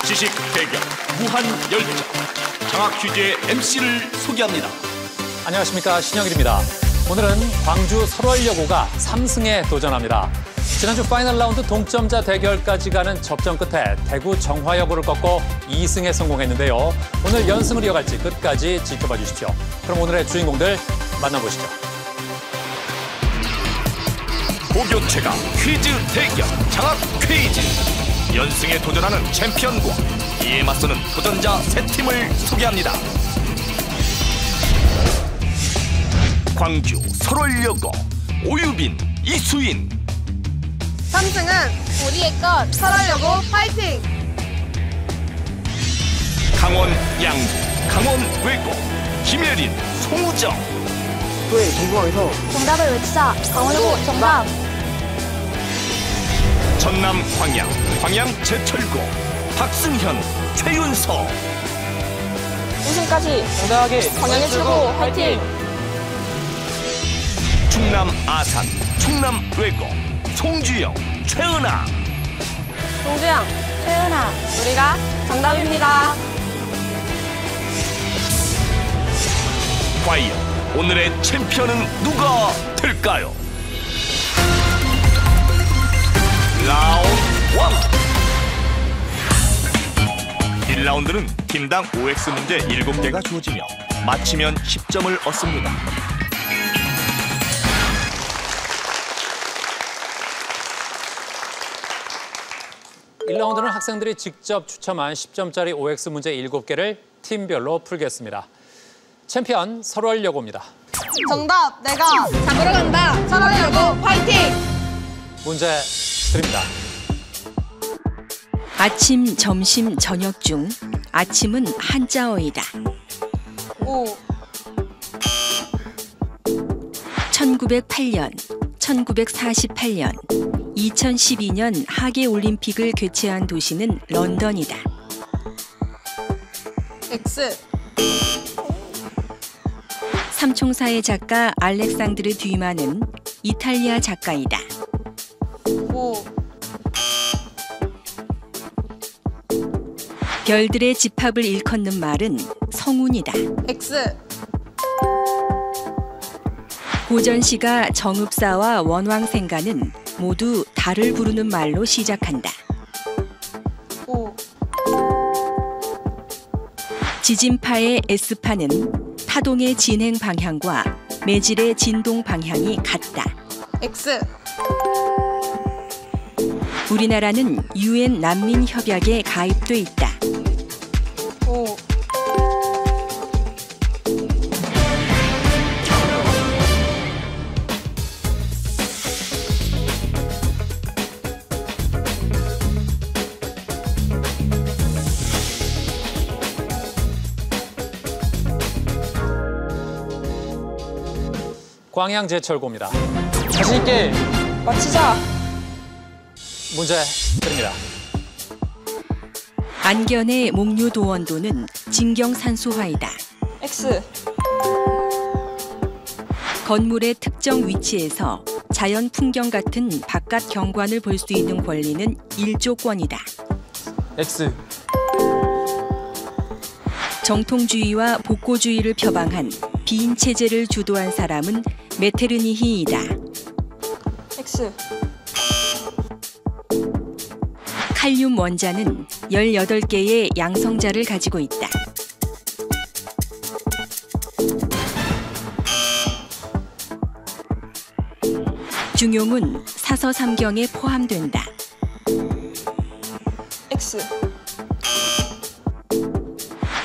지식 대결 무한 열정 장학 퀴즈의 MC를 소개합니다. 안녕하십니까, 신영일입니다. 오늘은 광주 설월여고가 3승에 도전합니다. 지난주 파이널 라운드 동점자 대결까지 가는 접전 끝에 대구 정화여고를 꺾고 2승에 성공했는데요. 오늘 연승을 이어갈지 끝까지 지켜봐 주십시오. 그럼 오늘의 주인공들 만나보시죠. 고교체가 퀴즈 대결 장학 퀴즈. 연승에 도전하는 챔피언과 이에 맞서는 도전자 세 팀을 소개합니다. 광주 설월여고 오유빈, 이수인. 3승은 우리의 것 설월여고 파이팅! 강원 양구, 강원 외고 김예린, 송우정. 또해 전공항에서 정답을 외치자. 강원여고 정답! 전남 광양, 광양 제철고 박승현, 최윤서. 우승까지 당당하게 광양의 최고 파이팅! 충남 아산, 충남 외고 송주영, 최은아. 송주영, 최은아, 우리가 정답입니다. 과연 오늘의 챔피언은 누가 될까요? 라운드 1. 1라운드는 팀당 OX 문제 7개가 주어지며 맞히면 10점을 얻습니다. (1라운드는) 학생들이 직접 추첨한 10점짜리 OX 문제 7개를 팀별로 풀겠습니다. 챔피언 설월여고입니다. 정답 내가 잡으러 간다. 설월여고 파이팅! 문제 드립니다. 아침, 점심, 저녁 중 아침은 한자어이다. 5, 1908년, 1948년, 2012년 하계올림픽을 개최한 도시는 런던이다. X, 삼총사의 작가 알렉산드르 듀마는 이탈리아 작가이다. 5, 별들의 집합을 일컫는 말은 성운이다. X, 고전시가 정읍사와 원왕생가는 모두 달을 부르는 말로 시작한다. 5, 지진파의 S파는 파동의 진행 방향과 매질의 진동 방향이 같다. X, 우리나라는 UN 난민협약에 가입돼 있다. 5, 광양 제철고입니다. 자신 있게 맞히자. 문제 드립니다. 안견의 목류도원도는 진경산소화이다. X, 건물의 특정 위치에서 자연 풍경 같은 바깥 경관을 볼 수 있는 권리는 일조권이다. X 정통주의와 복고주의를 표방한 비인 체제를 주도한 사람은 메테르니히이다. X, 칼륨 원자는 18개의 양성자를 가지고 있다. 중용은 사서삼경에 포함된다. X,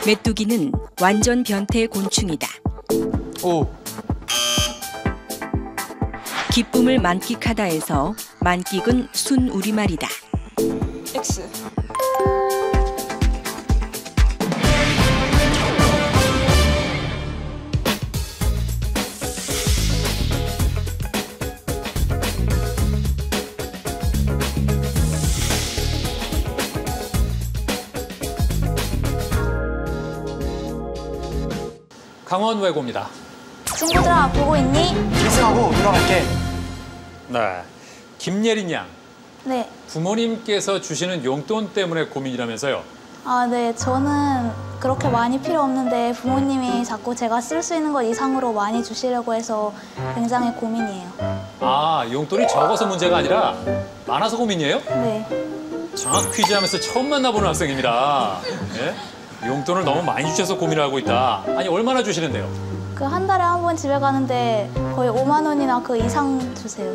메뚜기는 완전 변태 곤충이다. 5 기쁨을 만끽하다에서 만끽은 순 우리말이다. X, 강원 외고입니다. 친구들아 보고 있니? 1승하고 돌아갈게. 네, 김예린 양. 네. 부모님께서 주시는 용돈 때문에 고민이라면서요. 아, 네. 저는 그렇게 많이 필요 없는데 부모님이 자꾸 제가 쓸 수 있는 것 이상으로 많이 주시려고 해서 굉장히 고민이에요. 아, 용돈이 적어서 문제가 아니라 많아서 고민이에요? 네. 장학 퀴즈 하면서 처음 만나보는 학생입니다. 예? 용돈을 너무 많이 주셔서 고민을 하고 있다. 아니, 얼마나 주시는데요? 그 한 달에 한 번 집에 가는데 거의 5만 원이나 그 이상 주세요.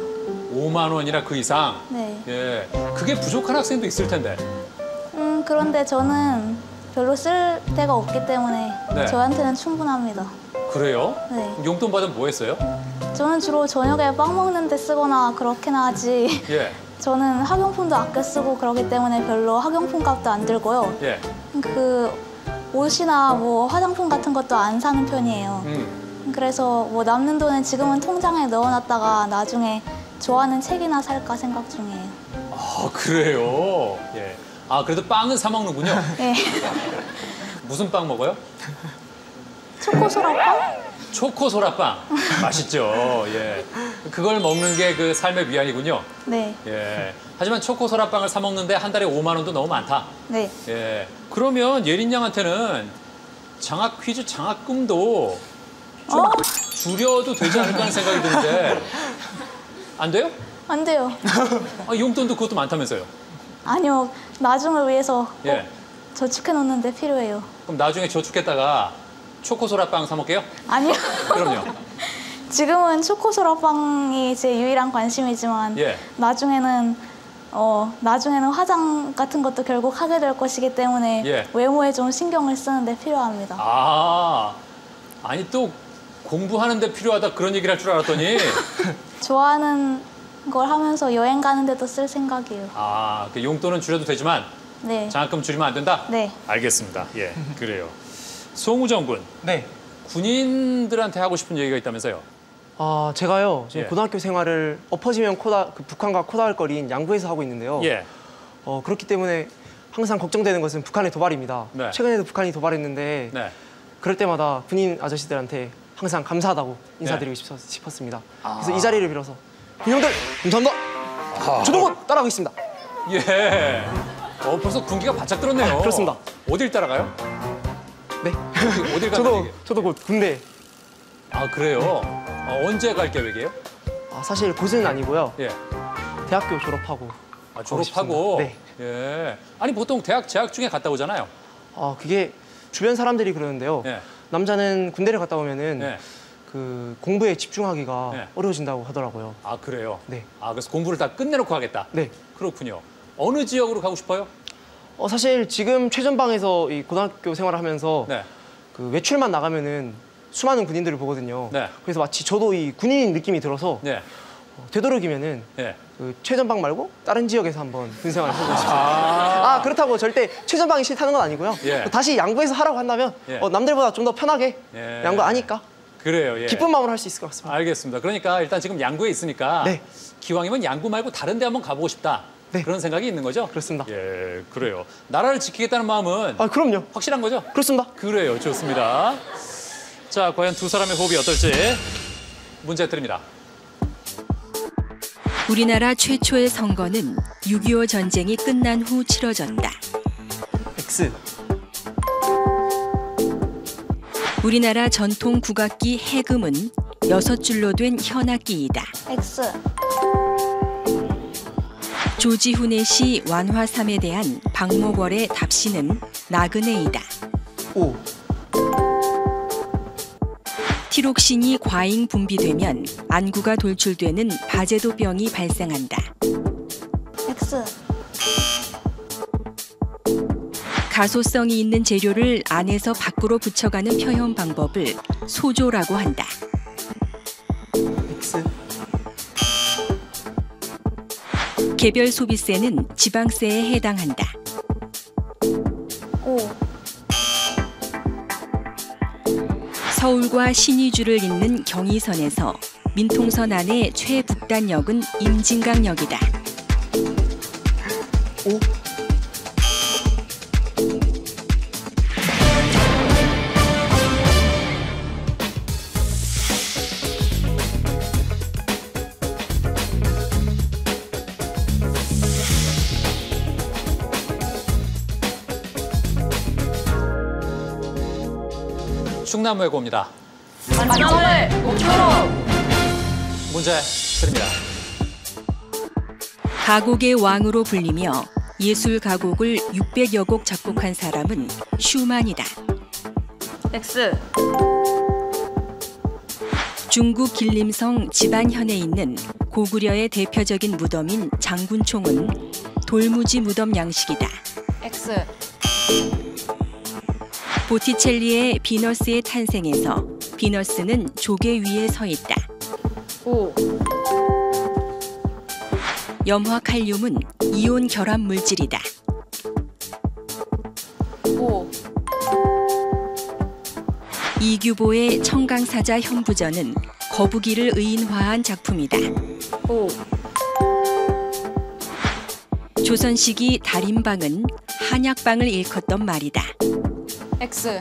5만 원이나 그 이상? 네. 예. 그게 부족한 학생도 있을 텐데. 그런데 저는 별로 쓸 데가 없기 때문에 네. 저한테는 충분합니다. 그래요? 네. 용돈 받으면 뭐 했어요? 저는 주로 저녁에 빵 먹는 데 쓰거나 그렇게나 하지. 예. 저는 학용품도 아껴 쓰고 그러기 때문에 별로 학용품 값도 안 들고요. 예. 그 옷이나 뭐 화장품 같은 것도 안 사는 편이에요. 그래서 뭐 남는 돈은 지금은 통장에 넣어놨다가 나중에 좋아하는 책이나 살까 생각 중이에요. 아, 그래요? 예. 아, 그래도 빵은 사 먹는군요. 네. 무슨 빵 먹어요? 초코소라빵? 초코소라빵. 맛있죠. 예. 그걸 먹는 게 그 삶의 위안이군요. 네. 예. 하지만 초코소라빵을 사 먹는데 한 달에 5만 원도 너무 많다. 네. 예. 그러면 예린 양한테는 장학 퀴즈 장학금도 좀 줄여도 되지 않을까 하는 생각이 드는데 안 돼요? 안 돼요. 아, 용돈도 그것도 많다면서요. 아니요. 나중을 위해서 예. 저축해 놓는데 필요해요. 그럼 나중에 저축했다가 초코소라빵 사 먹게요? 아니요. 그럼요. 지금은 초코소라빵이 제 유일한 관심이지만 예. 나중에는 화장 같은 것도 결국 하게 될 것이기 때문에 예. 외모에 좀 신경을 쓰는데 필요합니다. 아, 아니 또 공부하는 데 필요하다 그런 얘기를 할 줄 알았더니 좋아하는 걸 하면서 여행 가는 데도 쓸 생각이에요. 아, 그 용돈은 줄여도 되지만 네. 장학금 줄이면 안 된다? 네. 알겠습니다. 예, 그래요. 송우정 군, 네. 군인들한테 하고 싶은 얘기가 있다면서요? 제가요 지금 예. 고등학교 생활을 엎어지면 북한과 코닿을 거리인 양구에서 하고 있는데요. 예. 그렇기 때문에 항상 걱정되는 것은 북한의 도발입니다. 네. 최근에도 북한이 도발했는데 네. 그럴 때마다 군인 아저씨들한테 항상 감사하다고 인사드리고 싶었습니다. 그래서 이 자리를 빌어서 군인들 감사합니다. 저도 따라가겠습니다. 예. 벌써 군기가 바짝 들었네요. 그렇습니다. 어딜 따라가요? 네. 어딜 가는 저도 곧 군대. 아, 그래요? 언제 갈 계획이에요? 사실 곧은 아니고요. 예. 대학교 졸업하고. 아, 졸업하고? 네. 예. 아니, 보통 대학 재학 중에 갔다 오잖아요. 그게 주변 사람들이 그러는데요. 예. 남자는 군대를 갔다 오면은 예. 그 공부에 집중하기가 네. 어려워진다고 하더라고요. 아, 그래요? 네. 아, 그래서 공부를 다 끝내놓고 하겠다? 네. 그렇군요. 어느 지역으로 가고 싶어요? 사실 지금 최전방에서 이 고등학교 생활을 하면서 네. 그 외출만 나가면은 수많은 군인들을 보거든요. 네. 그래서 마치 저도 이 군인 느낌이 들어서 네. 되도록이면은 네. 그 최전방 말고 다른 지역에서 한번 군 생활을 해보고 싶습니다. 그렇다고 절대 최전방이 싫다는 건 아니고요. 예. 다시 양구에서 하라고 한다면 예. 남들보다 좀 더 편하게 예. 양구 아니까 그래요. 예. 기쁜 마음으로 할 수 있을 것 같습니다. 알겠습니다. 그러니까 일단 지금 양구에 있으니까 네. 기왕이면 양구 말고 다른 데 한번 가보고 싶다. 네. 그런 생각이 있는 거죠? 그렇습니다. 예, 그래요. 나라를 지키겠다는 마음은 그럼요. 확실한 거죠? 그렇습니다. 그래요. 좋습니다. 자, 과연 두 사람의 호흡이 어떨지 문제 드립니다. 우리나라 최초의 선거는 6.25 전쟁이 끝난 후 치러졌다. X. 우리나라 전통 국악기 해금은 6줄로 된 현악기이다. X. 조지훈의 시 완화삼에 대한 박목월의 답시는 나그네이다. O. 티록신이 과잉 분비되면 안구가 돌출되는 바제도병이 발생한다. X. 가소성이 있는 재료를 안에서 밖으로 붙여가는 표현 방법을 소조라고 한다. X. 개별 소비세는 지방세에 해당한다. O. 서울과 신의주를 잇는 경의선에서 민통선 안의 최북단역은 임진강역이다. O. 충남외고입니다. 만점을 목표로. 문제 드립니다. 가곡의 왕으로 불리며 예술 가곡을 600여 곡 작곡한 사람은 슈만이다. X. 중국 길림성 지반현에 있는 고구려의 대표적인 무덤인 장군총은 돌무지 무덤 양식이다. X. 보티첼리의 비너스의 탄생에서 비너스는 조개 위에 서 있다. O. 염화칼륨은 이온 결합 물질이다. O. 이규보의 청강사자 현부전은 거북이를 의인화한 작품이다. O. 조선시기 달인방은 한약방을 일컫던 말이다. X.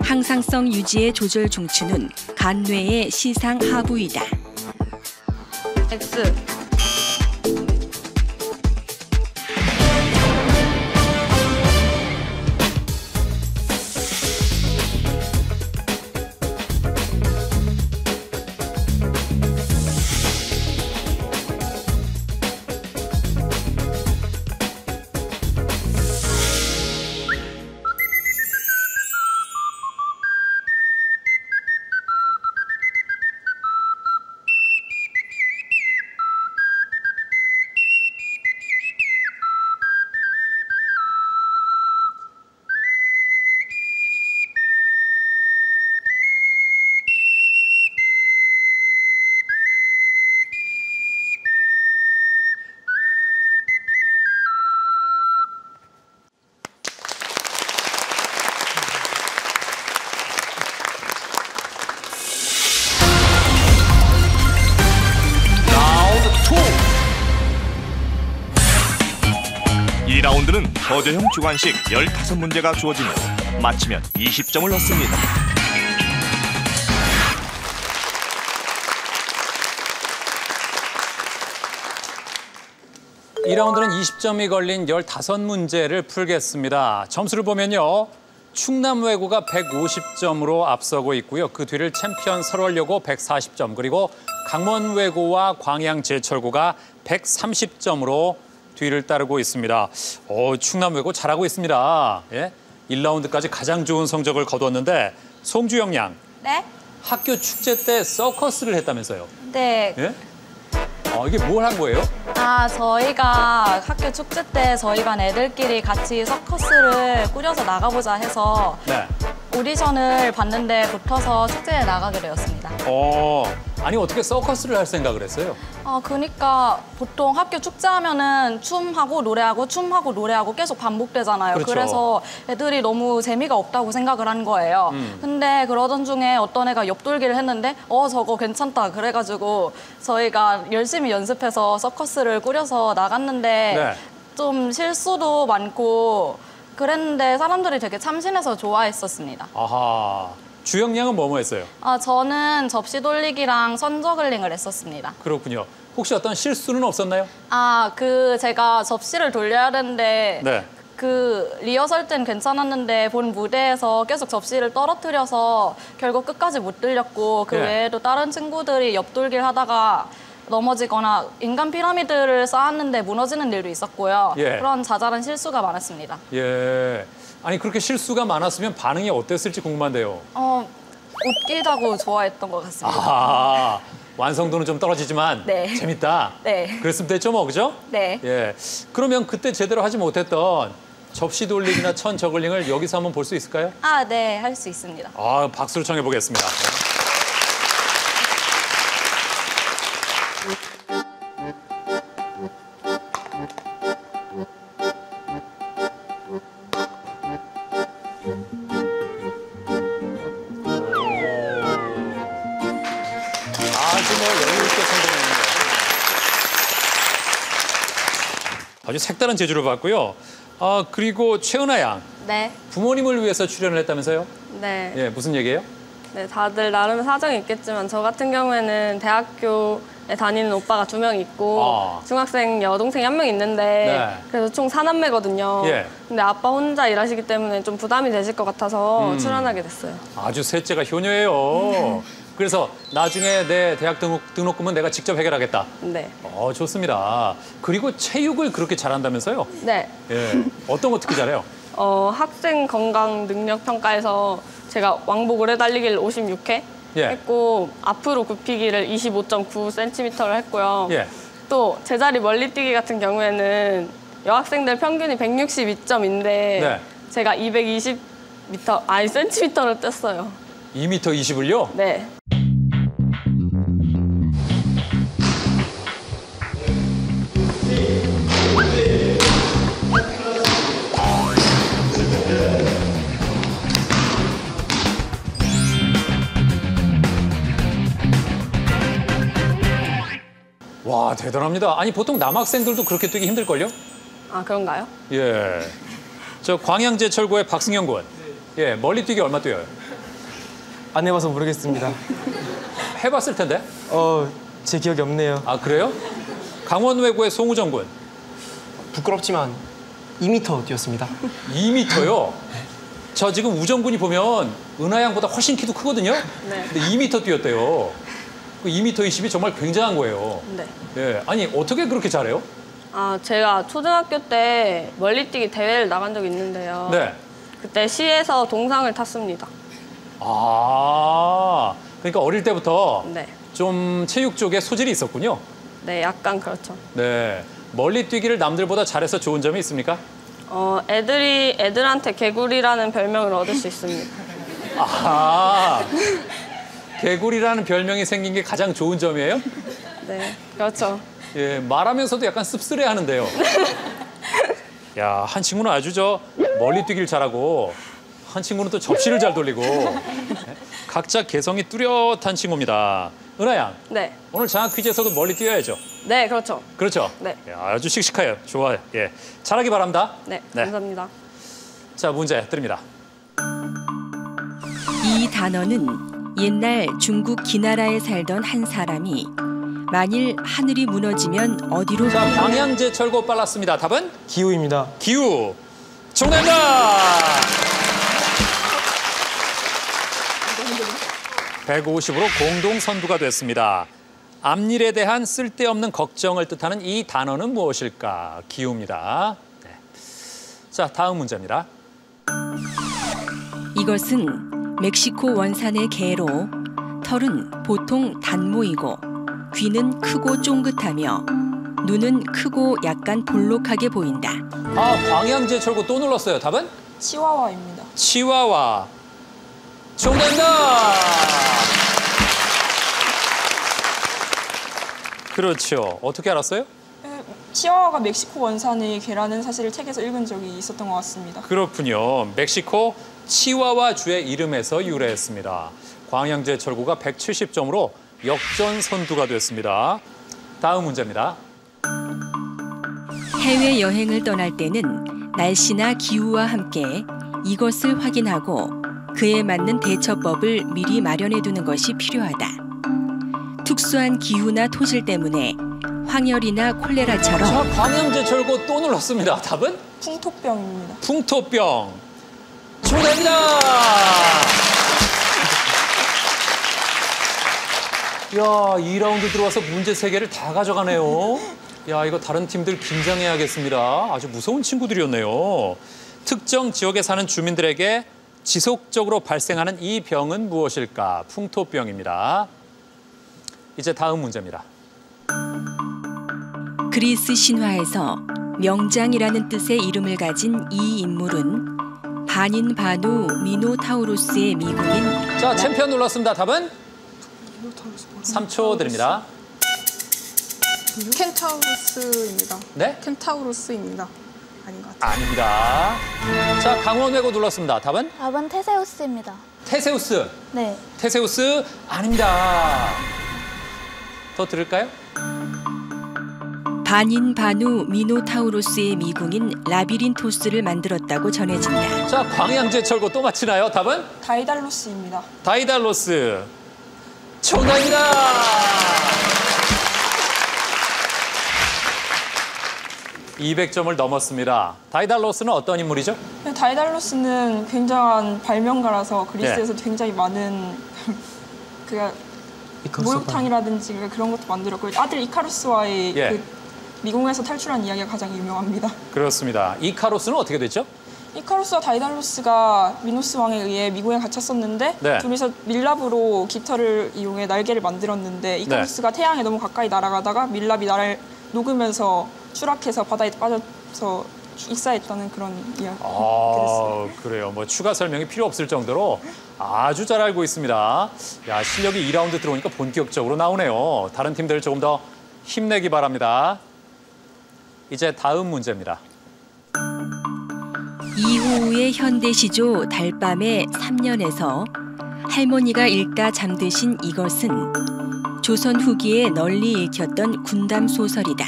항상성 유지의 조절 중추는 간뇌의 시상 하부이다. X. 라운드 2. 2라운드는 거대형 주관식 15문제가 주어지며 맞히면 20점을 얻습니다. 이 라운드는 20점이 걸린 15문제를 풀겠습니다. 점수를 보면요. 충남외고가 150점으로 앞서고 있고요. 그 뒤를 챔피언 설월여고 140점, 그리고 강원외고와 광양제철고가 130점으로 뒤를 따르고 있습니다. 충남외고 잘하고 있습니다. 예? 1라운드까지 가장 좋은 성적을 거뒀는데 송주영 양, 네? 학교 축제 때 서커스를 했다면서요? 네. 예? 이게 뭘 한 거예요? 저희가 학교 축제 때 저희 반 애들끼리 같이 서커스를 꾸려서 나가보자 해서 네. 오디션을 봤는데 붙어서 축제에 나가게 되었습니다. 아니 어떻게 서커스를 할 생각을 했어요? 그러니까 보통 학교 축제하면은 춤하고 노래하고 계속 반복되잖아요. 그렇죠. 그래서 애들이 너무 재미가 없다고 생각을 한 거예요. 근데 그러던 중에 어떤 애가 옆돌기를 했는데 저거 괜찮다 그래가지고 저희가 열심히 연습해서 서커스를 꾸려서 나갔는데 네. 좀 실수도 많고 그랬는데 사람들이 되게 참신해서 좋아했었습니다. 아하. 주영 양은 뭐뭐 했어요? 저는 접시 돌리기랑 선저글링을 했었습니다. 그렇군요. 혹시 어떤 실수는 없었나요? 제가 접시를 돌려야 되는데 네. 그 리허설 땐 괜찮았는데 본 무대에서 계속 접시를 떨어뜨려서 결국 끝까지 못 들렸고 그 예. 외에도 다른 친구들이 옆돌기를 하다가 넘어지거나 인간 피라미드를 쌓았는데 무너지는 일도 있었고요. 예. 그런 자잘한 실수가 많았습니다. 예. 아니 그렇게 실수가 많았으면 반응이 어땠을지 궁금한데요. 웃기다고 좋아했던 것 같습니다. 아, 완성도는 좀 떨어지지만 네. 재밌다. 네. 그랬으면 됐죠, 뭐, 그죠? 네. 예. 그러면 그때 제대로 하지 못했던 접시 돌리기나 천 저글링을 여기서 한번 볼 수 있을까요? 네, 할 수 있습니다. 박수를 청해 보겠습니다. 아주 색다른 재주를 봤고요. 그리고 최은아 양, 네. 부모님을 위해서 출연을 했다면서요? 네. 예, 무슨 얘기예요? 네, 다들 나름 사정이 있겠지만 저 같은 경우에는 대학교에 다니는 오빠가 2명 있고 중학생 여동생이 1명 있는데 그래서 총 4남매거든요. 예. 근데 아빠 혼자 일하시기 때문에 좀 부담이 되실 것 같아서 출연하게 됐어요. 아주 셋째가 효녀예요. 그래서 나중에 내 대학 등록금은 내가 직접 해결하겠다. 네. 좋습니다. 그리고 체육을 그렇게 잘한다면서요? 네. 예. 어떤 거 특히 잘해요? 학생 건강 능력 평가에서 제가 왕복 오래 달리기를 56회 했고 앞으로 굽히기를 25.9cm를 했고요. 또 제자리 멀리뛰기 같은 경우에는 여학생들 평균이 162점인데 제가 220cm를 뗐어요. 2m 20을요? 네. 와, 대단합니다. 아니, 보통 남학생들도 그렇게 뛰기 힘들걸요? 아, 그런가요? 예. 저 광양제철고의 박승현 군. 예, 멀리뛰기 얼마 뛰어요? 안 해봐서 모르겠습니다. 해봤을 텐데? 제 기억이 없네요. 아, 그래요? 강원외고의 송우정 군. 부끄럽지만 2m 뛰었습니다. 2m요? 저 지금 우정 군이 보면 은하 양보다 훨씬 키도 크거든요? 네. 근데 2m 뛰었대요. 그 2m 20이 정말 굉장한 거예요. 네. 예. 아니, 어떻게 그렇게 잘해요? 아, 제가 초등학교 때 멀리뛰기 대회를 나간 적이 있는데요. 네. 그때 시에서 동상을 탔습니다. 아, 그러니까 어릴 때부터 네. 좀 체육 쪽에 소질이 있었군요. 네, 약간 그렇죠. 네. 멀리뛰기를 남들보다 잘해서 좋은 점이 있습니까? 애들한테 개구리라는 별명을 얻을 수 있습니다. 아, 개구리라는 별명이 생긴 게 가장 좋은 점이에요? 네, 그렇죠. 예, 말하면서도 약간 씁쓸해 하는데요. 야, 한 친구는 아주 멀리뛰기를 잘하고 한 친구는 또 접시를 잘 돌리고 각자 개성이 뚜렷한 친구입니다. 은하 양. 네. 오늘 장학 퀴즈에서도 멀리 뛰어야죠. 네, 그렇죠. 그렇죠. 네. 야, 아주 씩씩해요. 좋아요. 예, 잘하기 바랍니다. 네, 감사합니다. 자, 문제 드립니다. 이 단어는 옛날 중국 기나라에 살던 한 사람이 만일 하늘이 무너지면 어디로 자, 광양제철고 빨랐습니다. 답은? 기후입니다. 기후. 정답입니다. 150으로 공동 선두가 됐습니다. 앞일에 대한 쓸데없는 걱정을 뜻하는 이 단어는 무엇일까? 기후입니다. 네. 자, 다음 문제입니다. 이것은 멕시코 원산의 개로 털은 보통 단모이고 귀는 크고 쫑긋하며 눈은 크고 약간 볼록하게 보인다. 아, 광양제철고 또 눌렀어요. 답은? 치와와입니다. 치와와. 정답입니다. 그렇죠. 어떻게 알았어요? 치와와가 멕시코 원산의 개라는 사실을 책에서 읽은 적이 있었던 것 같습니다. 그렇군요. 멕시코 치와와 주의 이름에서 유래했습니다. 광양제철고가 170점으로 역전 선두가 됐습니다. 다음 문제입니다. 해외여행을 떠날 때는 날씨나 기후와 함께 이것을 확인하고 그에 맞는 대처법을 미리 마련해 두는 것이 필요하다. 특수한 기후나 토질 때문에 황열이나 콜레라처럼. 자, 광양제철고 또 눌렀습니다. 답은? 풍토병입니다. 풍토병. 정답입니다. 야, 2라운드 들어와서 문제 3개를 다 가져가네요. 야, 이거 다른 팀들 긴장해야겠습니다. 아주 무서운 친구들이었네요. 특정 지역에 사는 주민들에게 지속적으로 발생하는 이 병은 무엇일까? 풍토병입니다. 이제 다음 문제입니다. 그리스 신화에서 명장이라는 뜻의 이름을 가진 이 인물은 반인반우 미노타우로스의 미국인. 자, 챔피언 눌렀습니다. 답은? 3초 드립니다. 켄타우로스입니다. 네? 켄타우로스입니다. 아닌 것 같아요. 아닙니다. 자, 강원외고 눌렀습니다. 답은? 답은 테세우스입니다. 테세우스. 네. 테세우스 아닙니다. 더 들을까요? 반인반우 미노타우로스의 미궁인 라비린토스를 만들었다고 전해진다. 자, 광양제철고 또 맞히나요? 답은? 다이달로스입니다. 다이달로스. 정답입니다. (200점을) 넘었습니다. 다이달로스는 어떤 인물이죠? 다이달로스는 굉장한 발명가라서 그리스에서 굉장히 많은 목욕탕이라든지 그런 것도 만들었고 아들 이카루스와의 그 미궁에서 탈출한 이야기가 가장 유명합니다. 그렇습니다. 이카루스는 어떻게 됐죠? 이카루스와 다이달로스가 미노스 왕에 의해 미궁에 갇혔었는데 둘이서 밀랍으로 깃털을 이용해 날개를 만들었는데 이카루스가 태양에 너무 가까이 날아가다가 밀랍이 나를 녹으면서 추락해서 바다에 빠져서 익사했다는 그런 이야기. 그래요. 뭐 추가 설명이 필요 없을 정도로 아주 잘 알고 있습니다. 야, 실력이 2라운드 들어오니까 본격적으로 나오네요. 다른 팀들 조금 더 힘내기 바랍니다. 이제 다음 문제입니다. 이호우의 현대시조 달밤의 3년에서 할머니가 읽다 잠드신 이것은 조선 후기에 널리 읽혔던 군담 소설이다.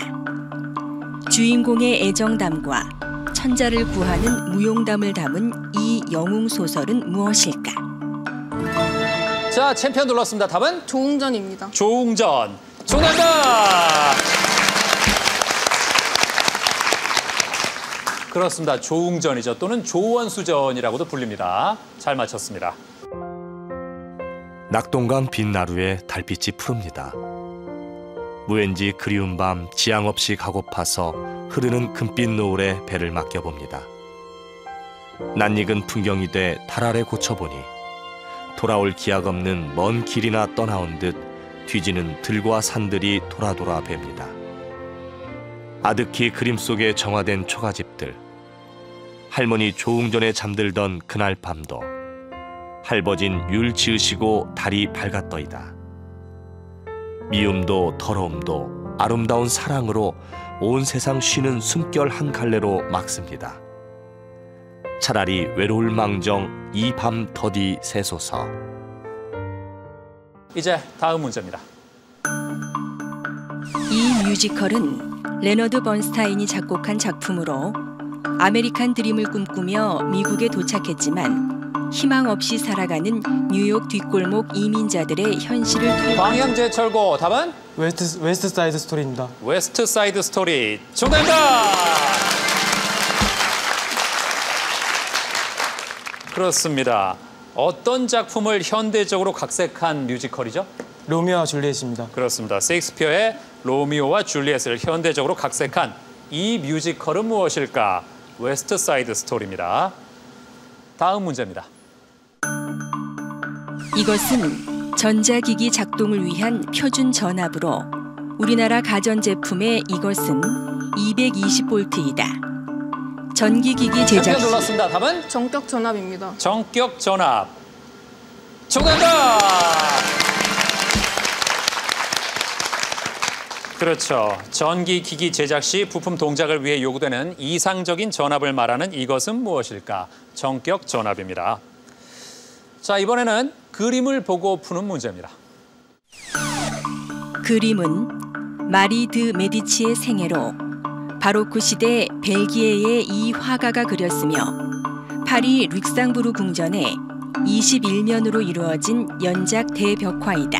주인공의 애정담과 천자를 구하는 무용담을 담은 이 영웅 소설은 무엇일까? 자, 챔피언 눌렀습니다. 답은? 조웅전입니다. 조웅전. 정답입니다. 그렇습니다. 조웅전이죠. 또는 조원수전이라고도 불립니다. 잘 맞췄습니다. 낙동강 빛나루에 달빛이 푸릅니다. 무왠지 그리운 밤 지향 없이 가고파서 흐르는 금빛 노을에 배를 맡겨봅니다. 낯익은 풍경이 돼 달 아래 고쳐보니 돌아올 기약 없는 먼 길이나 떠나온 듯 뒤지는 들과 산들이 돌아 뱀니다. 아득히 그림 속에 정화된 초가집들, 할머니 조웅전에 잠들던 그날 밤도 할버진 율 지으시고 달이 밝았더이다. 미움도 더러움도 아름다운 사랑으로 온 세상 쉬는 숨결 한 갈래로 막습니다. 차라리 외로울 망정 이 밤 더디 새소서. 이제 다음 문제입니다. 이 뮤지컬은 레너드 번스타인이 작곡한 작품으로 아메리칸 드림을 꿈꾸며 미국에 도착했지만 희망 없이 살아가는 뉴욕 뒷골목 이민자들의 현실을 광양제철고. 답은? 웨스트 사이드 스토리입니다. 웨스트 사이드 스토리. 정답입니다. 그렇습니다. 어떤 작품을 현대적으로 각색한 뮤지컬이죠? 로미오와 줄리엣입니다. 그렇습니다. 셰익스피어의 로미오와 줄리엣을 현대적으로 각색한 이 뮤지컬은 무엇일까? 웨스트 사이드 스토리입니다. 다음 문제입니다. 이것은 전자기기 작동을 위한 표준 전압으로 우리나라 가전제품의 이것은 220V이다. 전기기기 제작 시 눌렀습니다. 답은? 전격 전압입니다. 전격 전압. 정답입니다. 그렇죠. 전기기기 제작 시 부품 동작을 위해 요구되는 이상적인 전압을 말하는 이것은 무엇일까? 전격 전압입니다. 자, 이번에는 그림을 보고 푸는 문제입니다. 그림은 마리 드 메디치의 생애로 바로크 시대 벨기에의 이 화가가 그렸으며 파리 룩상부르 궁전에 21면으로 이루어진 연작 대벽화이다.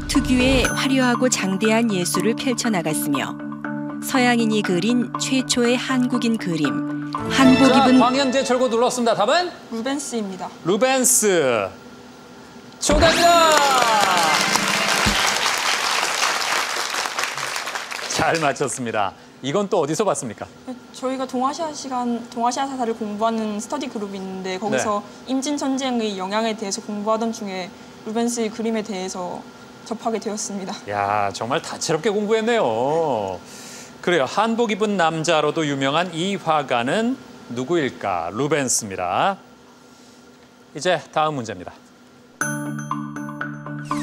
특유의 화려하고 장대한 예술을 펼쳐나갔으며 서양인이 그린 최초의 한국인 그림 한복 입은 광양제철고 눌렀습니다. 답은? 루벤스입니다. 루벤스. 정답입니다. 잘 맞췄습니다. 이건 또 어디서 봤습니까? 저희가 동아시아 사사를 공부하는 스터디 그룹이 있는데 거기서 임진전쟁의 영향에 대해서 공부하던 중에 루벤스의 그림에 대해서 접하게 되었습니다. 야, 정말 다채롭게 공부했네요. 그래요. 한복 입은 남자로도 유명한 이 화가는 누구일까? 루벤스입니다. 이제 다음 문제입니다.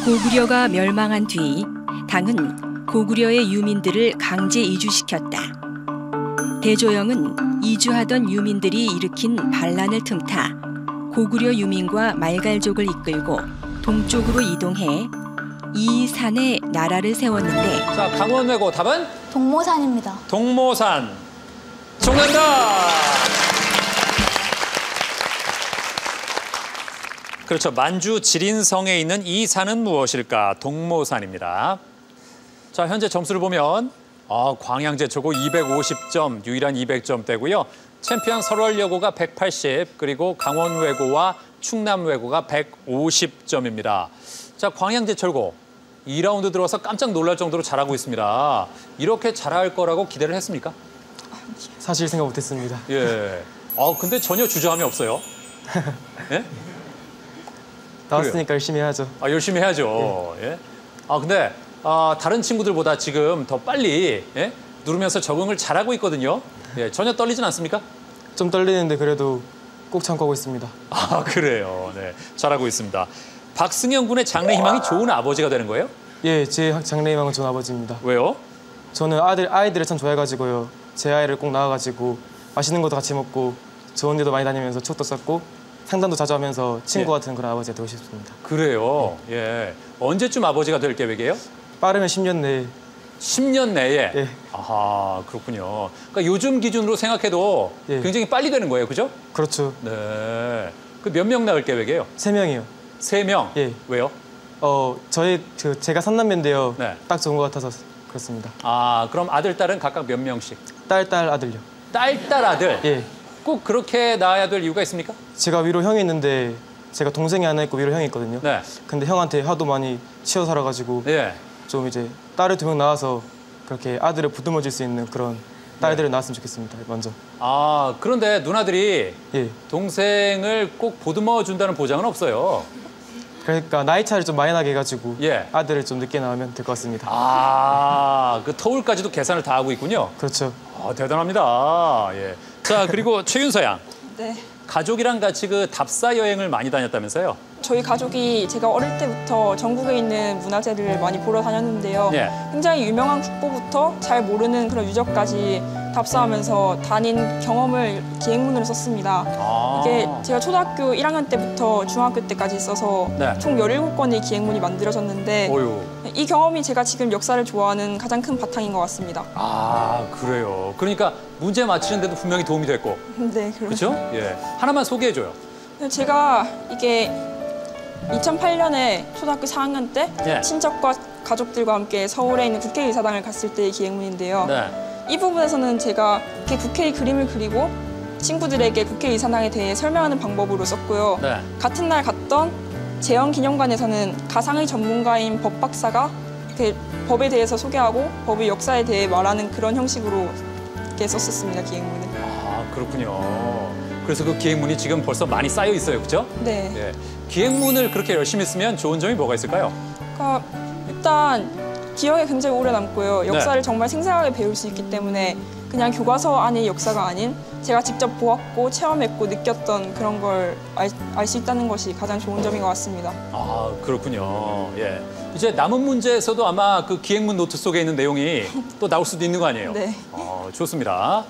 고구려가 멸망한 뒤 당은 고구려의 유민들을 강제 이주시켰다. 대조영은 이주하던 유민들이 일으킨 반란을 틈타 고구려 유민과 말갈족을 이끌고 동쪽으로 이동해 이 산에 나라를 세웠는데 자, 강원외고 답은? 동모산입니다. 동모산. 정답! 그렇죠. 만주 지린성에 있는 이 산은 무엇일까? 동모산입니다. 자, 현재 점수를 보면 광양제초고 250점, 유일한 200점대고요. 챔피언 설월여고가 180, 그리고 강원외고와 충남외고가 150점입니다. 자, 광양제철고 2라운드 들어와서 깜짝 놀랄 정도로 잘하고 있습니다. 이렇게 잘할 거라고 기대를 했습니까? 사실 생각 못했습니다. 예. 근데 전혀 주저함이 없어요. 예? 나왔으니까 열심히 해야죠. 열심히 해야죠. 예. 근데 다른 친구들보다 지금 더 빨리 누르면서 적응을 잘하고 있거든요. 예, 전혀 떨리진 않습니까? 좀 떨리는데 그래도 꼭 참고 하고 있습니다. 그래요. 네, 잘하고 있습니다. 박승현 군의 장래 희망이 좋은 아버지가 되는 거예요? 예, 제 장래 희망은 좋은 아버지입니다. 왜요? 저는 아이들을 참 좋아해가지고요. 제 아이를 꼭 낳아가지고 맛있는 것도 같이 먹고 좋은 데도 많이 다니면서 추억도 쌓고 상담도 자주 하면서 친구 같은 그런 아버지가 되고 싶습니다. 그래요? 예. 언제쯤 아버지가 될 계획이에요? 빠르면 10년 내에. 10년 내에? 예. 아하, 그렇군요. 그러니까 요즘 기준으로 생각해도 예. 굉장히 빨리 되는 거예요, 그죠? 그렇죠. 네. 그 몇 명 낳을 계획이에요? 3명이요. 3명? 예. 왜요? 제가 3남매인데요. 네. 딱 좋은 것 같아서 그렇습니다. 그럼 아들, 딸은 각각 몇 명씩? 딸, 아들요. 딸, 아들? 예. 꼭 그렇게 낳아야 될 이유가 있습니까? 제가 위로 형이 있는데 제가 동생이 하나 있고 위로 형이 있거든요. 네. 근데 형한테 하도 많이 치여 살아가지고 예. 좀 이제 딸을 2명 낳아서 그렇게 아들을 보듬어줄 수 있는 그런 딸들을 낳았으면 좋겠습니다. 먼저. 그런데 누나들이 예. 동생을 꼭 보듬어 준다는 보장은 없어요. 그러니까 나이 차를 좀 많이 나게 해가지고 예. 아들을 좀 늦게 낳으면 될 것 같습니다. 그 터울까지도 계산을 다 하고 있군요. 그렇죠. 대단합니다. 예. 자, 그리고 최윤서 양. 네. 가족이랑 같이 그 답사 여행을 많이 다녔다면서요? 저희 가족이 제가 어릴 때부터 전국에 있는 문화재를 많이 보러 다녔는데요. 예. 굉장히 유명한 국보부터 잘 모르는 그런 유적까지 답사하면서 다닌 경험을 기행문으로 썼습니다. 이게 제가 초등학교 1학년 때부터 중학교 때까지 있어서 네. 총 17권의 기행문이 만들어졌는데 이 경험이 제가 지금 역사를 좋아하는 가장 큰 바탕인 것 같습니다. 그래요. 그러니까 문제 맞히는 데도 분명히 도움이 됐고. 네, 그렇죠? 예. 하나만 소개해줘요. 제가 이게 2008년에 초등학교 4학년 때 예. 친척과 가족들과 함께 서울에 있는 국회의사당을 갔을 때의 기행문인데요. 네. 이 부분에서는 제가 이렇게 국회의 그림을 그리고 친구들에게 국회의사당에 대해 설명하는 방법으로 썼고요. 네. 같은 날 갔던 재헌기념관에서는 가상의 전문가인 법 박사가 이렇게 법에 대해서 소개하고 법의 역사에 대해 말하는 그런 형식으로 이렇게 썼었습니다, 기행문을. 그렇군요. 그래서 그 기행문이 지금 벌써 많이 쌓여 있어요, 그렇죠? 네. 예. 기행문을 그렇게 열심히 쓰면 좋은 점이 뭐가 있을까요? 그러니까 일단 기억에 굉장히 오래 남고요. 역사를 네. 정말 생생하게 배울 수 있기 때문에 그냥 교과서 안의 역사가 아닌 제가 직접 보았고 체험했고 느꼈던 그런 걸 알 수 있다는 것이 가장 좋은 점인 것 같습니다. 그렇군요. 예. 이제 남은 문제에서도 아마 그 기행문 노트 속에 있는 내용이 또 나올 수도 있는 거 아니에요? 네. 좋습니다.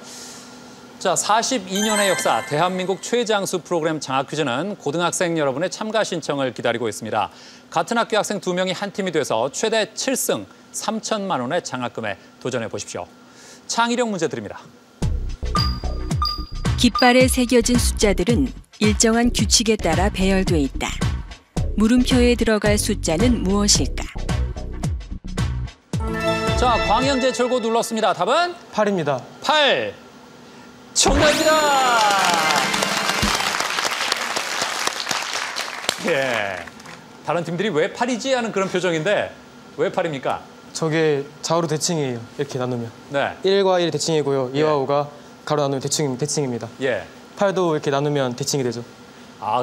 자, 42년의 역사 대한민국 최장수 프로그램 장학 퀴즈는 고등학생 여러분의 참가 신청을 기다리고 있습니다. 같은 학교 학생 2명이 한 팀이 돼서 최대 7승 3천만 원의 장학금에 도전해 보십시오. 창의력 문제 드립니다. 깃발에 새겨진 숫자들은 일정한 규칙에 따라 배열돼 있다. 물음표에 들어갈 숫자는 무엇일까? 자, 광양제철고 눌렀습니다. 답은? 8입니다. 8. 정답입니다. 예. 다른 팀들이 왜 8이지 하는 그런 표정인데 왜 8입니까? 저게 좌우로 대칭이에요. 이렇게 나누면. 네. 1과 1이 대칭이고요. 2와 5가 가로 나누면 대칭입니다. 예. 8도 이렇게 나누면 대칭이 되죠.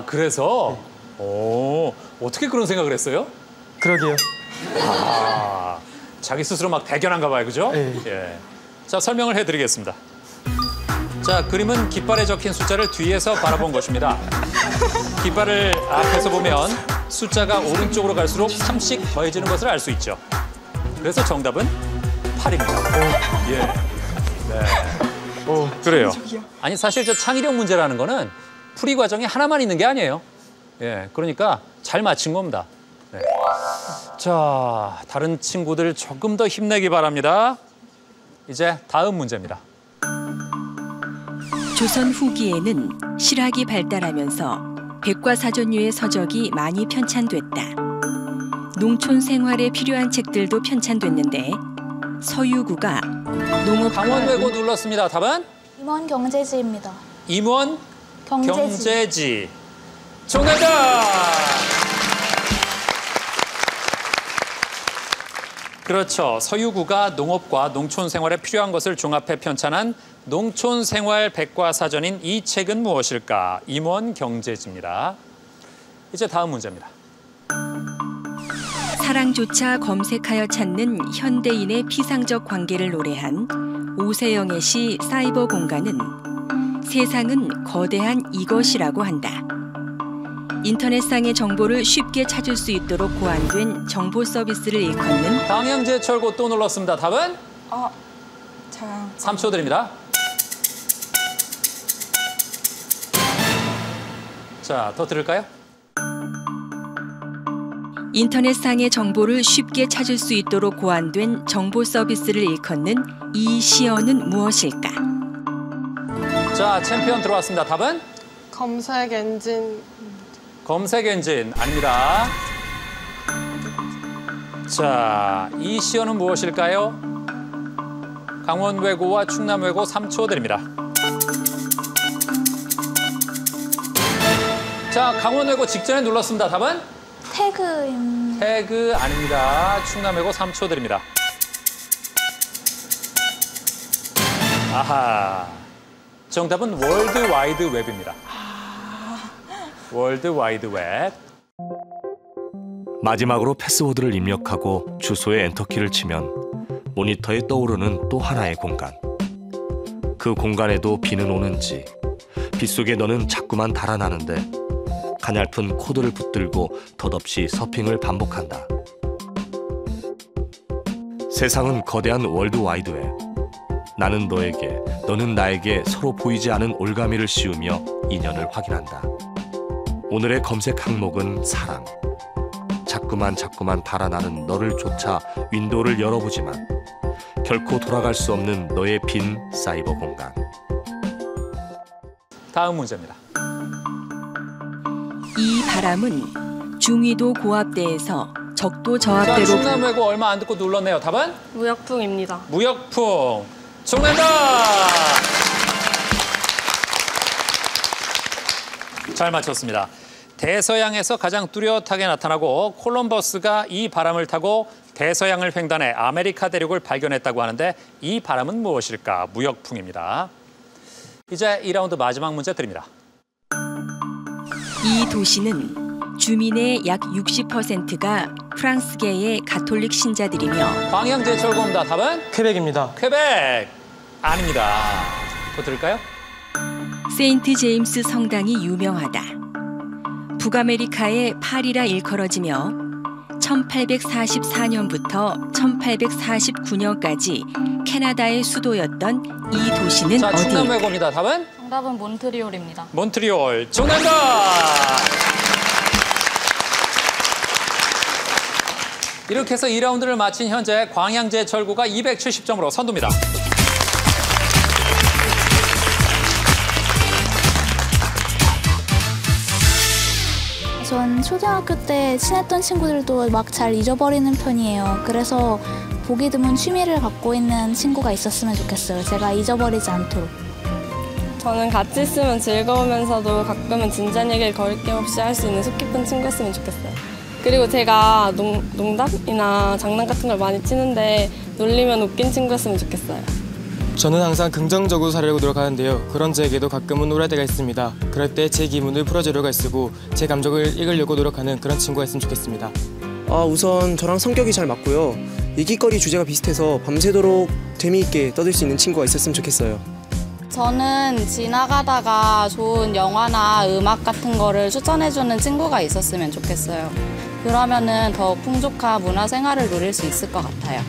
그래서? 네. 어떻게 그런 생각을 했어요? 그러게요. 자기 스스로 막 대견한가 봐요, 그죠? 네. 예. 자, 설명을 해드리겠습니다. 자, 그림은 깃발에 적힌 숫자를 뒤에서 바라본 것입니다. 깃발을 앞에서 보면 숫자가 오른쪽으로 갈수록 3씩 더해지는 것을 알 수 있죠. 그래서 정답은 8입니다. 예. 네. 그래요. 아니, 사실 저 창의력 문제라는 거는 풀이 과정이 하나만 있는 게 아니에요. 예. 그러니까 잘 맞힌 겁니다. 네. 자, 다른 친구들 조금 더 힘내기 바랍니다. 이제 다음 문제입니다. 조선 후기에는 실학이 발달하면서 백과사전류의 서적이 많이 편찬됐다. 농촌 생활에 필요한 책들도 편찬됐는데 서유구가 농업 강원외고 눌렀습니다. 답은? 임원 경제지입니다. 임원 경제지. 경제지. 정답! 그렇죠. 서유구가 농업과 농촌 생활에 필요한 것을 종합해 편찬한 농촌 생활 백과사전인 이 책은 무엇일까? 임원 경제지입니다. 이제 다음 문제입니다. 사랑조차 검색하여 찾는 현대인의 피상적 관계를 노래한 오세영의 시 사이버 공간은 세상은 거대한 이것이라고 한다. 인터넷상의 정보를 쉽게 찾을 수 있도록 고안된 정보 서비스를 일컫는 광양제철고 또 눌렀습니다. 답은? 자, 3초 드립니다. 자, 더 들을까요? 인터넷상의 정보를 쉽게 찾을 수 있도록 고안된 정보 서비스를 일컫는 이 시어는 무엇일까? 자, 챔피언 들어왔습니다. 답은? 검색 엔진. 검색 엔진 아닙니다. 자, 이 시어는 무엇일까요? 강원외고와 충남외고 3초 드립니다. 자, 강원외고 직전에 눌렀습니다. 답은? 태그입니다. 태그 아닙니다. 충남외고 3초 드립니다. 아하. 정답은 월드와이드 웹입니다. 월드와이드 웹. 마지막으로 패스워드를 입력하고 주소에 엔터키를 치면 모니터에 떠오르는 또 하나의 공간. 그 공간에도 비는 오는지 빗속에 너는 자꾸만 달아나는데 가냘픈 코드를 붙들고 덧없이 서핑을 반복한다. 세상은 거대한 월드와이드웹. 나는 너에게, 너는 나에게 서로 보이지 않은 올가미를 씌우며 인연을 확인한다. 오늘의 검색 항목은 사랑. 자꾸만 달아나는 너를 쫓아 윈도우를 열어보지만 결코 돌아갈 수 없는 너의 빈 사이버 공간. 다음 문제입니다. 이 바람은 중위도 고압대에서 적도 자, 저압대로 충남외고 얼마 안 듣고 눌렀네요. 답은? 무역풍입니다. 무역풍. 정답! 잘 맞췄습니다. 대서양에서 가장 뚜렷하게 나타나고 콜럼버스가 이 바람을 타고 대서양을 횡단해 아메리카 대륙을 발견했다고 하는데 이 바람은 무엇일까? 무역풍입니다. 이제 2라운드 마지막 문제 드립니다. 이 도시는 주민의 약 60%가 프랑스계의 가톨릭 신자들이며 광양제철고입니다. 답은? 퀘벡입니다. 퀘벡. 아닙니다. 또 들을까요? 세인트 제임스 성당이 유명하다. 북아메리카의 파리라 일컬어지며 1844년부터 1849년까지 캐나다의 수도였던 이 도시는 자, 어디일까? 충남외고입니다. 답은? 정답은 몬트리올입니다. 몬트리올. 정답! 이렇게 해서 2라운드를 마친 현재 광양제철고가 270점으로 선두입니다. 전 초등학교 때 친했던 친구들도 막 잘 잊어버리는 편이에요. 그래서 보기 드문 취미를 갖고 있는 친구가 있었으면 좋겠어요. 제가 잊어버리지 않도록. 저는 같이 있으면 즐거우면서도 가끔은 진지한 얘기를 거리낌 없이 할 수 있는 속 깊은 친구였으면 좋겠어요. 그리고 제가 농담이나 장난 같은 걸 많이 치는데 놀리면 웃긴 친구였으면 좋겠어요. 저는 항상 긍정적으로 살려고 노력하는데요. 그런 저에게도 가끔은 우울할 때가 있습니다. 그럴 때 제 기분을 풀어주려고 애쓰고 제 감정을 읽으려고 노력하는 그런 친구가 있으면 좋겠습니다. 우선 저랑 성격이 잘 맞고요. 얘기거리 주제가 비슷해서 밤새도록 재미있게 떠들 수 있는 친구가 있었으면 좋겠어요. 저는 지나가다가 좋은 영화나 음악 같은 거를 추천해주는 친구가 있었으면 좋겠어요. 그러면은 더 풍족한 문화생활을 누릴 수 있을 것 같아요.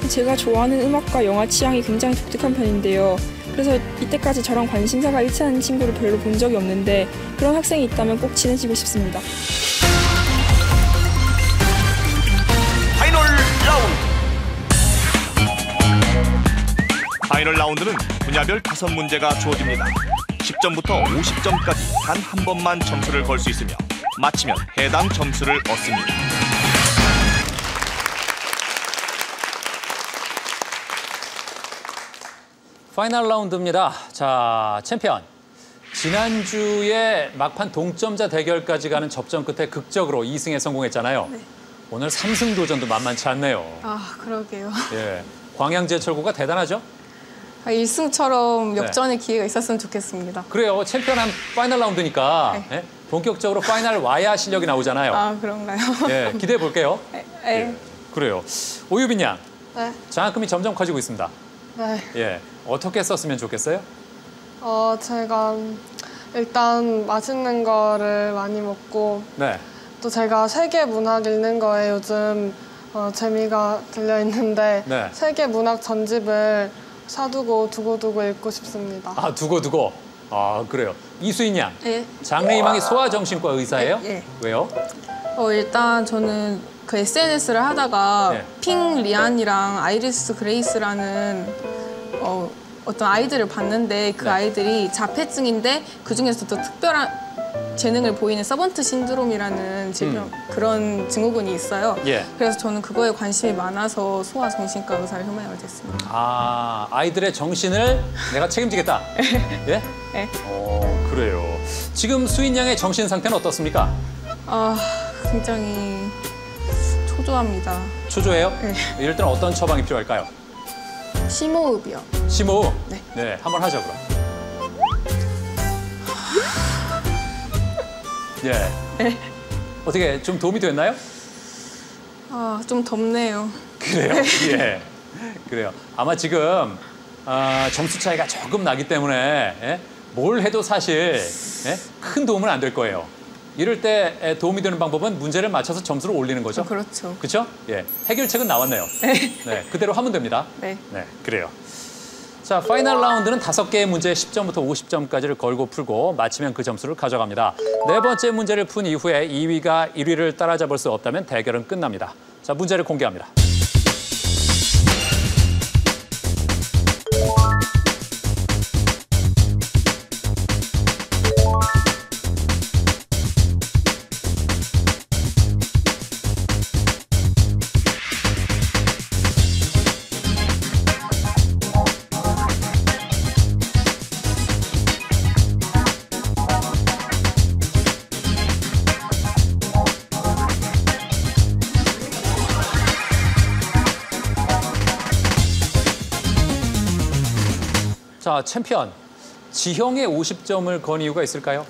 제가 좋아하는 음악과 영화 취향이 굉장히 독특한 편인데요. 그래서 이때까지 저랑 관심사가 일치하는 친구를 별로 본 적이 없는데 그런 학생이 있다면 꼭 친해지고 싶습니다. 파이널 라운드는 분야별 5문제가 주어집니다. 10점부터 50점까지 단 한 번만 점수를 걸 수 있으며 맞히면 해당 점수를 얻습니다. 파이널 라운드입니다. 자, 챔피언. 지난주에 막판 동점자 대결까지 가는 접전 끝에 극적으로 2승에 성공했잖아요. 네. 오늘 3승 도전도 만만치 않네요. 아, 그러게요. 예, 광양제철고가 대단하죠? 1승처럼 역전의 기회가 있었으면 좋겠습니다. 그래요. 챔피언한 파이널 라운드니까 네. 예? 본격적으로 파이널 와야 실력이 나오잖아요. 아, 그런가요? 예, 기대해 볼게요. 네. 예, 그래요. 오유빈 양, 네. 장학금이 점점 커지고 있습니다. 네. 예, 어떻게 썼으면 좋겠어요? 제가 일단 맛있는 거를 많이 먹고 네. 또 제가 세계 문학 읽는 거에 요즘 재미가 들려 있는데 네. 세계 문학 전집을 사두고 두고두고 읽고 싶습니다. 아, 두고. 아, 그래요. 이수인 양, 예. 장래 희망이 소아정신과 의사예요? 예. 왜요? 일단 저는 그 SNS를 하다가 네. 핑 리안이랑 아이리스 그레이스라는 어떤 아이들을 봤는데 그 네. 아이들이 자폐증인데 그중에서도 특별한 재능을 보이는 서번트 신드롬이라는 질병 그런 증후군이 있어요. 예. 그래서 저는 그거에 관심이 많아서 소아정신과 의사를 흠모하게 됐습니다. 아, 아이들의 정신을 내가 책임지겠다. 예? 네. 그래요. 지금 수인 양의 정신 상태는 어떻습니까? 굉장히 초조합니다. 초조해요? 네. 이럴 때는 어떤 처방이 필요할까요? 심호흡이요. 심호흡? 네. 네, 한번 하죠, 그럼. 예. 네. 어떻게 좀 도움이 됐나요? 좀 덥네요. 그래요? 예. 그래요. 아마 지금 점수 차이가 조금 나기 때문에 예? 뭘 해도 사실 예? 큰 도움은 안 될 거예요. 이럴 때 도움이 되는 방법은 문제를 맞춰서 점수를 올리는 거죠. 그렇죠. 그렇죠? 예. 해결책은 나왔네요. 네. 그대로 하면 됩니다. 네. 네, 그래요. 자, 파이널 라운드는 5개의 문제 10점부터 50점까지를 걸고 풀고 맞히면 그 점수를 가져갑니다. 4번째 문제를 푼 이후에 2위가 1위를 따라잡을 수 없다면 대결은 끝납니다. 자, 문제를 공개합니다. 자, 챔피언. 지형에 50점을 건 이유가 있을까요?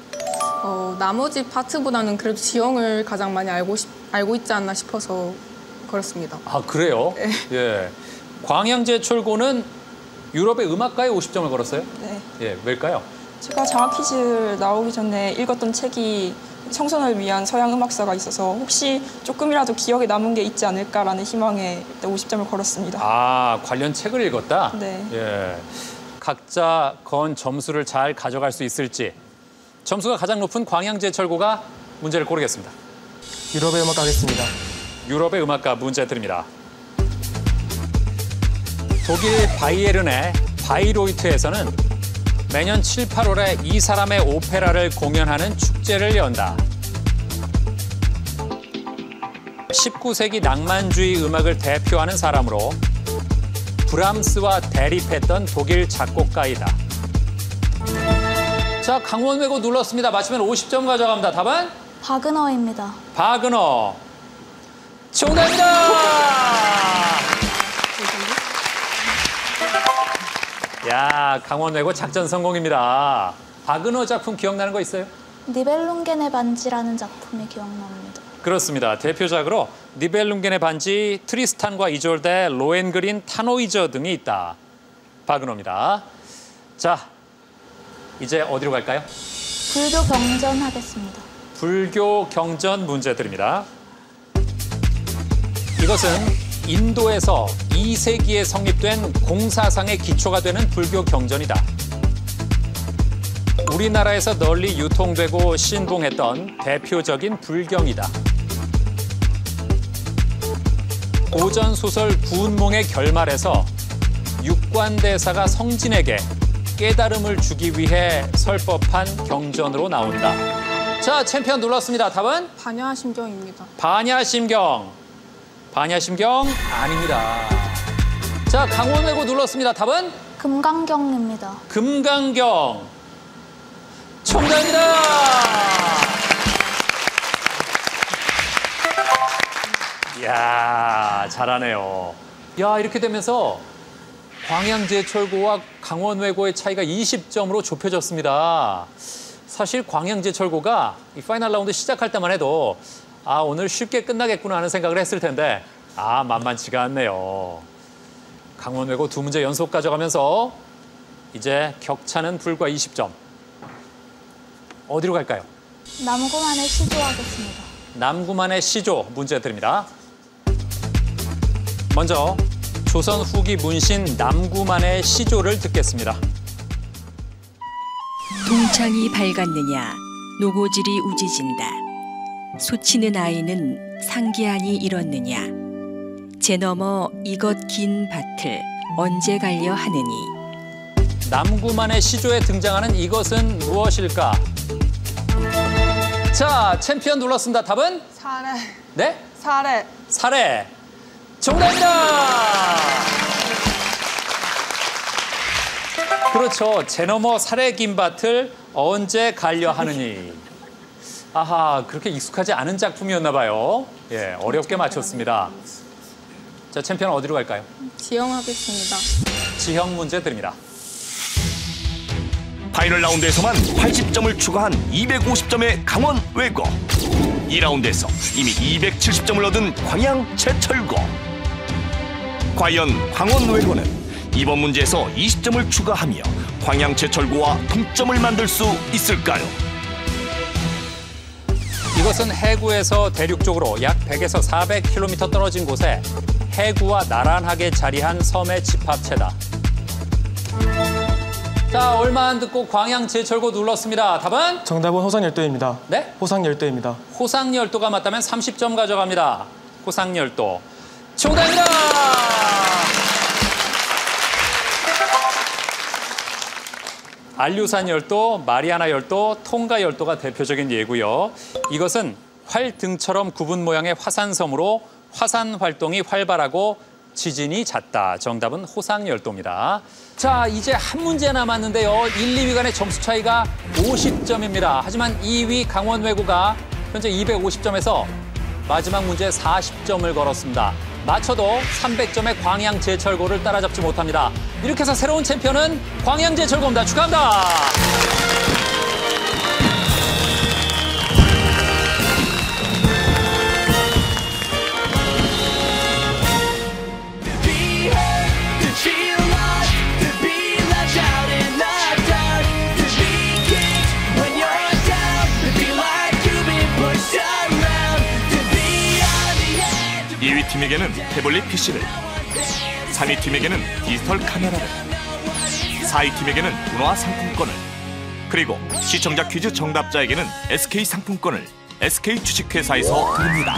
나머지 파트보다는 그래도 지형을 가장 많이 알고 있지 않나 싶어서 그렇습니다. 아, 그래요? 네. 예. 광양제철고는 유럽의 음악가에 50점을 걸었어요? 네. 예, 왜일까요? 제가 장학 퀴즈 나오기 전에 읽었던 책이 청소년을 위한 서양 음악사가 있어서 혹시 조금이라도 기억에 남은 게 있지 않을까라는 희망에 50점을 걸었습니다. 아, 관련 책을 읽었다? 네. 예. 각자 건 점수를 잘 가져갈 수 있을지. 점수가 가장 높은 광양제철고가 문제를 고르겠습니다. 유럽의 음악 가겠습니다. 유럽의 음악가 문제 드립니다. 독일 바이에른의 바이로이트에서는 매년 7, 8월에 이 사람의 오페라를 공연하는 축제를 연다. 19세기 낭만주의 음악을 대표하는 사람으로 브람스와 대립했던 독일 작곡가이다. 자, 강원 외고 눌렀습니다. 맞히면 50점 가져갑니다. 답은? 바그너입니다. 바그너. 정답입니다! 야, 강원 외고 작전 성공입니다. 바그너 작품 기억나는 거 있어요? 니벨룽겐의 반지라는 작품이 기억납니다. 그렇습니다. 대표작으로 니벨룽겐의 반지, 트리스탄과 이졸데, 로헨그린, 타노이저 등이 있다. 바그너입니다. 자, 이제 어디로 갈까요? 불교 경전 하겠습니다. 불교 경전 문제 드립니다. 이것은 인도에서 2세기에 성립된 공사상의 기초가 되는 불교 경전이다. 우리나라에서 널리 유통되고 신봉했던 대표적인 불경이다. 고전소설 구운몽의 결말에서 육관대사가 성진에게 깨달음을 주기 위해 설법한 경전으로 나온다. 자, 챔피언 눌렀습니다. 답은? 반야심경입니다. 반야심경. 반야심경 아닙니다. 자, 강원외고 눌렀습니다. 답은? 금강경입니다. 금강경. 정답입니다. 이야, 잘하네요. 야, 이렇게 되면서 광양제철고와 강원외고의 차이가 20점으로 좁혀졌습니다. 사실 광양제철고가 이 파이널 라운드 시작할 때만 해도 아, 오늘 쉽게 끝나겠구나 하는 생각을 했을 텐데 아, 만만치가 않네요. 강원외고 2문제 연속 가져가면서 이제 격차는 불과 20점. 어디로 갈까요? 남구만의 시조 하겠습니다. 남구만의 시조 문제 드립니다. 먼저 조선 후기 문신 남구만의 시조를 듣겠습니다. 동창이 밝았느냐 노고질이 우지진다. 소치는 아이는 상기한이 이뤘느냐. 제 너머 이것 긴 밭을 언제 갈려 하느니. 남구만의 시조에 등장하는 이것은 무엇일까? 자, 챔피언 눌렀습니다. 답은? 사례. 네? 사례. 사례. 정답입니다. 그렇죠. 제 너머 사례 긴 밭을 언제 갈려 하느니. 아하, 그렇게 익숙하지 않은 작품이었나 봐요. 예, 어렵게 맞췄습니다. 자, 챔피언 어디로 갈까요? 지형 하겠습니다. 지형 문제 드립니다. 파이널 라운드에서만 80점을 추가한 250점의 강원외고. 2라운드에서 이미 270점을 얻은 광양제철고. 과연 강원외고는 이번 문제에서 20점을 추가하며 광양제철고와 동점을 만들 수 있을까요? 이것은 해구에서 대륙 쪽으로 약 100에서 400km 떨어진 곳에 해구와 나란하게 자리한 섬의 집합체다. 자, 얼마 안 듣고 광양제철고 눌렀습니다. 답은? 정답은 호상열도입니다. 네? 호상열도입니다. 호상열도가 맞다면 30점 가져갑니다. 호상열도. 정답입니다! 알류산 열도, 마리아나 열도, 통가 열도가 대표적인 예고요. 이것은 활등처럼 구분 모양의 화산섬으로 화산 활동이 활발하고 지진이 잦다. 정답은 호상열도입니다. 자, 이제 한 문제 남았는데요. 1, 2위 간의 점수 차이가 50점입니다. 하지만 2위 강원외고가 현재 250점에서 마지막 문제에 40점을 걸었습니다. 맞춰도 300점의 광양제철고를 따라잡지 못합니다. 이렇게 해서 새로운 챔피언은 광양제철고입니다. 축하합니다. 팀에게는 태블릿 PC를, 3위 팀에게는 디지털 카메라를, 4위 팀에게는 문화 상품권을, 그리고 시청자 퀴즈 정답자에게는 SK 상품권을 SK 주식회사에서 드립니다.